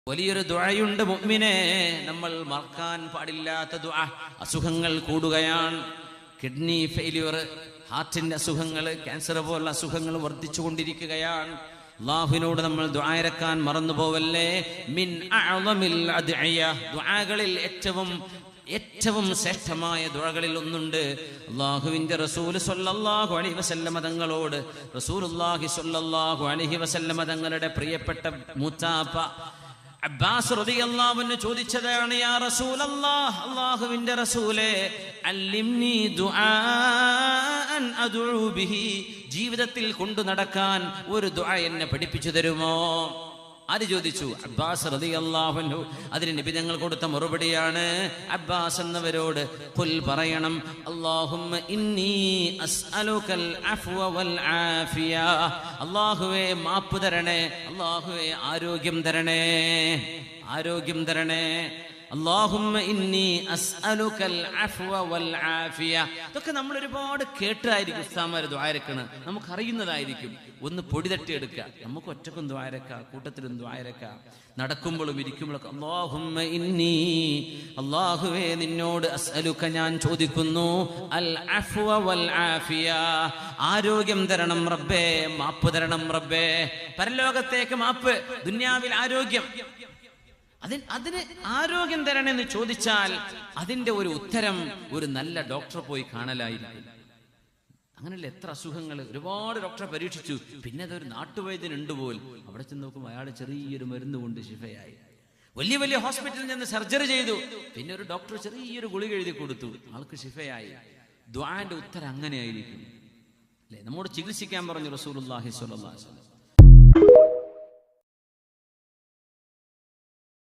വലിയൊരു ദുആയുണ്ട് മുഅ്മിനേ, നമ്മൾ മറക്കാൻ പാടില്ലാത്ത ദുആ. അസുഖങ്ങൾ കൂടുകയാണ്, കിഡ്നി ഫെയിലിയർ, ഹാർട്ടിന്റെ അസുഖങ്ങൾ, ക്യാൻസർ പോലുള്ള അസുഖങ്ങൾ വർദ്ധിച്ചുകൊണ്ടിരിക്കുകയാണ്. അല്ലാഹുവിനോട് നമ്മൾ ദുആ ഇറക്കാൻ മറന്നു പോവല്ലേ. മിൻ അഅ്ളമിൽ അദ്ഇയ, ദുആകളിൽ ഏറ്റവും ശ്രേഷ്ഠമായ ദുആകളിൽ ഒന്നുണ്ട്. അല്ലാഹുവിന്റെ റസൂൽ സ്വല്ലല്ലാഹു അലൈഹി വസല്ലമ തങ്ങളോട് റസൂലുള്ളാഹി സ്വല്ലല്ലാഹു അലൈഹി വസല്ലമ തങ്ങളുടെ പ്രിയപ്പെട്ട മൂത്താപ്പ അബ്ബാസ് റളിയല്ലാഹു അൻഹു ചോദിച്ചതാണ്, യാ റസൂലല്ലാഹ്, അല്ലാഹുവിന്റെ റസൂലേ, അല്ലിംനി ദുആഅൻ അദ്ഉ ബിഹി, ജീവിതത്തിൽ കൊണ്ടു നടക്കാൻ ഒരു ദുആ എന്നെ പഠിപ്പിച്ചു തരുമോ? ആര് ചോദിച്ചു? അബ്ബാസ് റളിയല്ലാഹു അൻഹു. അതിന് നബി തങ്ങൾ കൊടുത്ത മറുപടിയാണ്, അബ്ബാസ് എന്നവരോട് ഖുൽ പറയണം, അല്ലാഹുമ്മ ഇന്നി അസ്അലുകൽ അഫ്വ വൽ ആഫിയ, അല്ലാഹുവേ മാപ്പ് തരണേ, അല്ലാഹുവേ ആരോഗ്യം തരണേ, ആരോഗ്യം തരണേ. അല്ലാഹുമ്മ ഇന്നി അസ്അലുകൽ അഫ്വ വൽ ആഫിയ. ഇതൊക്കെ നമ്മൾ ഒരുപാട് കേട്ടായിരിക്കും ഉസ്താദുമാർ ദുആ ഇറക്കണത്, നമുക്കറിയുന്നതായിരിക്കും. ഒന്ന് പൊടി തട്ടിയെടുക്കുക, നമുക്ക് ഒറ്റക്കും ദുആ ഇറക്കാം, കൂട്ടത്തിലും ദുആ ഇറക്കാം, നടക്കുമ്പോഴും ഇരിക്കുമ്പോഴൊക്കെ അല്ലാഹുമ്മ ഇന്നി, അല്ലാഹുവേ നിന്നോട് അസ്അലുക ഞാൻ ചോദിക്കുന്നു, അൽ അഫ്വ വൽ ആഫിയ, ആരോഗ്യം തരണം റബ്ബേ, മാപ്പ് തരണം റബ്ബേ. പരലോകത്തേക്ക് മാപ്പ്, ദുനിയാവിൽ ആരോഗ്യം. അതിന് ആരോഗ്യം തരണമെന്ന് ചോദിച്ചാൽ അതിന്റെ ഒരു ഉത്തരം ഒരു നല്ല ഡോക്ടറെ പോയി കാണലായിരിക്കും. അങ്ങനെയല്ല, എത്ര അസുഖങ്ങൾ, ഒരുപാട് ഡോക്ടറെ പരീക്ഷിച്ചു, പിന്നെ അതൊരു നാട്ടുവൈദ്യനുണ്ട് പോൽ. അവിടെ ചെന്ന് നോക്കുമ്പോൾ അയാൾ ചെറിയൊരു മരുന്ന് കൊണ്ട് ശിഫയായി. വലിയ വലിയ ഹോസ്പിറ്റലിൽ നിന്ന് സർജറി ചെയ്തു, പിന്നെ ഒരു ഡോക്ടർ ചെറിയൊരു ഗുളിക എഴുതി കൊടുത്തു, ആൾക്ക് ശിഫയായി. ദുആന്റെ ഉത്തരം അങ്ങനെയായിരിക്കും അല്ലേ? നമ്മോട് ചികിത്സിക്കാൻ പറഞ്ഞു റസൂലുള്ളാഹി സ്വല്ലല്ലാഹു അലൈഹി വസല്ലം.